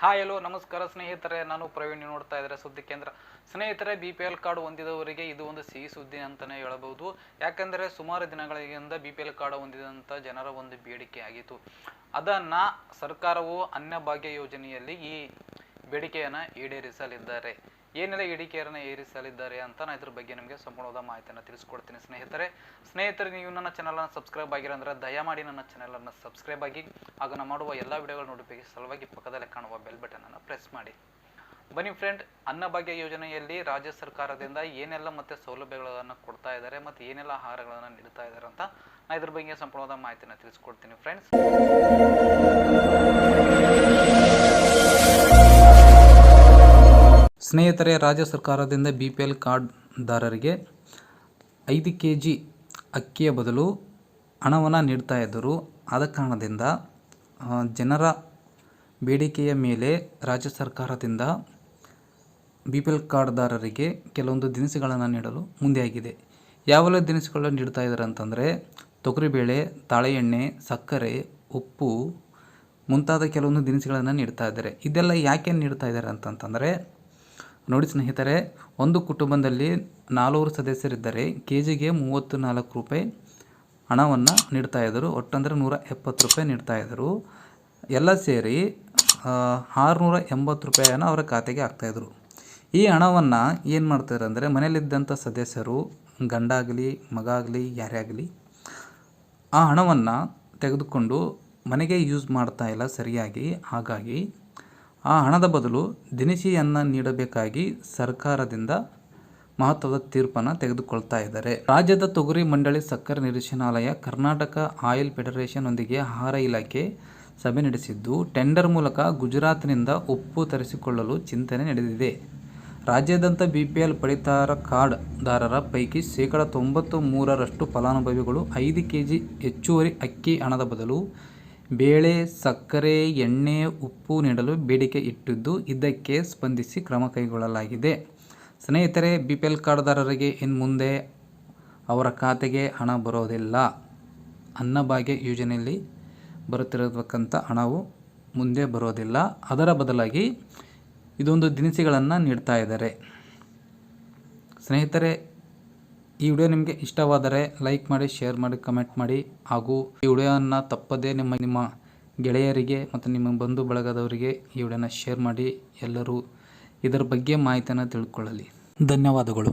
Hi hello ನಮಸ್ಕಾರ ಸ್ನೇಹಿತರೆ, ನಾನು ಪ್ರವೀಣ್. ನೋಡ್ತಾ ಇದ್ದಾರೆ ಸುದ್ದಿ ಕೇಂದ್ರ. ಸ್ನೇಹಿತರೆ, BPL ಕಾರ್ಡ್ ಹೊಂದಿದವರಿಗೆ ಇದು ಒಂದು ಸಿಹಿ ಸುದ್ದಿ ಅಂತಲೇ ಹೇಳಬಹುದು. ಯಾಕೆಂದರೆ ಸುಮಾರು ದಿನಗಳಿಂದ BPL ಕಾರ್ಡ್ ಹೊಂದಿದಂಥ ಜನರ ಒಂದು ಬೇಡಿಕೆ ಆಗಿತ್ತು. ಅದನ್ನು ಸರ್ಕಾರವು ಅನ್ನಭಾಗ್ಯ ಯೋಜನೆಯಲ್ಲಿ ಈ ಬೇಡಿಕೆಯನ್ನು ಈಡೇರಿಸಲಿದ್ದಾರೆ. ಏನೆಲ್ಲ ಬೇಡಿಕೆಯನ್ನು ಏರಿಸಲಿದ್ದಾರೆ ಅಂತ ನಾನು ಇದ್ರ ಬಗ್ಗೆ ನಿಮಗೆ ಸಂಪೂರ್ಣವಾದ ಮಾಹಿತಿಯನ್ನು ತಿಳಿಸ್ಕೊಡ್ತೀನಿ. ಸ್ನೇಹಿತರೆ, ನೀವು ನನ್ನ ಚಾನಲನ್ನು ಸಬ್ಸ್ಕ್ರೈಬ್ ಆಗಿರೋ ಅಂದರೆ ದಯಮಾಡಿ ನನ್ನ ಚಾನಲನ್ನು ಸಬ್ಸ್ಕ್ರೈಬ್ ಆಗಿ, ಆಗ ನಾನು ಮಾಡುವ ಎಲ್ಲ ವಿಡಿಯೋಗಳ ನೋಟಿಫಿಕೇಶನ್ ಸಲುವಾಗಿ ಪಕ್ಕದಲ್ಲೇ ಕಾಣುವ ಬೆಲ್ ಬಟನನ್ನು ಪ್ರೆಸ್ ಮಾಡಿ. ಬನ್ನಿ ಫ್ರೆಂಡ್, ಅನ್ನಭಾಗ್ಯ ಯೋಜನೆಯಲ್ಲಿ ರಾಜ್ಯ ಸರ್ಕಾರದಿಂದ ಏನೆಲ್ಲ ಮತ್ತೆ ಸೌಲಭ್ಯಗಳನ್ನು ಕೊಡ್ತಾ ಇದ್ದಾರೆ ಮತ್ತು ಏನೆಲ್ಲ ಆಹಾರಗಳನ್ನು ನೀಡ್ತಾ ಇದ್ದಾರೆ ಅಂತ ನಾನು ಇದ್ರ ಬಗ್ಗೆ ಸಂಪೂರ್ಣವಾದ ಮಾಹಿತಿಯನ್ನು ತಿಳಿಸ್ಕೊಡ್ತೀನಿ ಫ್ರೆಂಡ್ಸ್. ಸ್ನೇಹಿತರೆ, ರಾಜ್ಯ ಸರ್ಕಾರದಿಂದ BPL ಕಾರ್ಡ್ದಾರರಿಗೆ 5 kg ಅಕ್ಕಿಯ ಬದಲು ಹಣವನ್ನು ನೀಡ್ತಾ ಇದ್ದರು. ಆದ ಕಾರಣದಿಂದ ಜನರ ಬೇಡಿಕೆಯ ಮೇಲೆ ರಾಜ್ಯ ಸರ್ಕಾರದಿಂದ BPL ಕಾರ್ಡ್ದಾರರಿಗೆ ಕೆಲವೊಂದು ದಿನಸಿಗಳನ್ನು ನೀಡಲು ಮುಂದೆಯಾಗಿದೆ. ಯಾವೆಲ್ಲ ದಿನಸಿಗಳನ್ನು ನೀಡ್ತಾ ಇದ್ದಾರೆ ಅಂತಂದರೆ ತೊಗರಿಬೇಳೆ, ತಾಳೆ ಎಣ್ಣೆ, ಸಕ್ಕರೆ, ಉಪ್ಪು ಮುಂತಾದ ಕೆಲವೊಂದು ದಿನಸಿಗಳನ್ನು ನೀಡ್ತಾ ಇದ್ದಾರೆ. ಇದೆಲ್ಲ ಯಾಕೆ ನೀಡ್ತಾ ಇದ್ದಾರೆ ಅಂತಂತಂದರೆ, ನೋಡಿ ಸ್ನೇಹಿತರೆ, ಒಂದು ಕುಟುಂಬದಲ್ಲಿ 400 ಸದಸ್ಯರಿದ್ದರೆ KGಗೆ 34 ರೂಪಾಯಿ ಹಣವನ್ನು ನೀಡ್ತಾ ಇದ್ದರು. ಒಟ್ಟಂದರೆ 170 ರೂಪಾಯಿ ನೀಡ್ತಾ ಇದ್ದರು. ಎಲ್ಲ ಸೇರಿ 680 ರೂಪಾಯಿಯನ್ನು ಅವರ ಖಾತೆಗೆ ಹಾಕ್ತಾಯಿದ್ರು. ಈ ಹಣವನ್ನು ಏನು ಮಾಡ್ತಾರೆ ಅಂದರೆ, ಮನೆಯಲ್ಲಿದ್ದಂಥ ಸದಸ್ಯರು, ಗಂಡಾಗಲಿ ಮಗ ಆಗಲಿ ಯಾರೇ ಆಗಲಿ, ಆ ಹಣವನ್ನು ತೆಗೆದುಕೊಂಡು ಮನೆಗೆ ಯೂಸ್ ಮಾಡ್ತಾ ಇಲ್ಲ ಸರಿಯಾಗಿ. ಹಾಗಾಗಿ ಆ ಹಣದ ಬದಲು ದಿನಸಿಯನ್ನು ನೀಡಬೇಕಾಗಿ ಸರ್ಕಾರದಿಂದ ಮಹತ್ವದ ತೀರ್ಪನ್ನು ತೆಗೆದುಕೊಳ್ತಾ ಇದ್ದಾರೆ. ರಾಜ್ಯದ ತೊಗರಿ ಮಂಡಳಿ, ಸಕ್ಕರೆ ನಿರ್ದೇಶನಾಲಯ, ಕರ್ನಾಟಕ ಆಯಿಲ್ ಫೆಡರೇಷನ್ ಒಂದಿಗೆ ಆಹಾರ ಇಲಾಖೆ ಸಭೆ ನಡೆಸಿದ್ದು, ಟೆಂಡರ್ ಮೂಲಕ ಗುಜರಾತ್ನಿಂದ ಉಪ್ಪು ತರಿಸಿಕೊಳ್ಳಲು ಚಿಂತನೆ ನಡೆದಿದೆ. ರಾಜ್ಯಾದ್ಯಂತ BPL ಪಡಿತರ ಕಾರ್ಡ್ದಾರರ ಪೈಕಿ 93% ಫಲಾನುಭವಿಗಳು 5 kg ಹೆಚ್ಚುವರಿ ಅಕ್ಕಿ ಹಣದ ಬದಲು ಬೇಳೆ, ಸಕ್ಕರೆ, ಎಣ್ಣೆ, ಉಪ್ಪು ನೀಡಲು ಬೇಡಿಕೆ ಇಟ್ಟಿದ್ದು, ಇದಕ್ಕೆ ಸ್ಪಂದಿಸಿ ಕ್ರಮ ಕೈಗೊಳ್ಳಲಾಗಿದೆ. ಸ್ನೇಹಿತರೆ, BPL ಕಾರ್ಡ್ದಾರರಿಗೆ ಇನ್ನು ಮುಂದೆ ಅವರ ಖಾತೆಗೆ ಹಣ ಬರೋದಿಲ್ಲ. ಅನ್ನಭಾಗ್ಯ ಯೋಜನೆಯಲ್ಲಿ ಬರುತ್ತಿರತಕ್ಕಂಥ ಹಣವು ಮುಂದೆ ಬರೋದಿಲ್ಲ. ಅದರ ಬದಲಾಗಿ ಇದೊಂದು ದಿನಸಿಗಳನ್ನು ನೀಡ್ತಾ ಇದ್ದಾರೆ. ಸ್ನೇಹಿತರೆ, ಈ ವಿಡಿಯೋ ನಿಮಗೆ ಇಷ್ಟವಾದರೆ ಲೈಕ್ ಮಾಡಿ, ಶೇರ್ ಮಾಡಿ, ಕಮೆಂಟ್ ಮಾಡಿ. ಹಾಗೂ ಈ ವಿಡಿಯೋವನ್ನು ತಪ್ಪದೇ ನಿಮ್ಮ ಗೆಳೆಯರಿಗೆ ಮತ್ತು ನಿಮ್ಮ ಬಂಧು ಬಳಗದವರಿಗೆ ಈ ವಿಡಿಯೋನ ಶೇರ್ ಮಾಡಿ. ಎಲ್ಲರೂ ಇದರ ಬಗ್ಗೆ ಮಾಹಿತಿಯನ್ನು ತಿಳ್ಕೊಳ್ಳಲಿ. ಧನ್ಯವಾದಗಳು.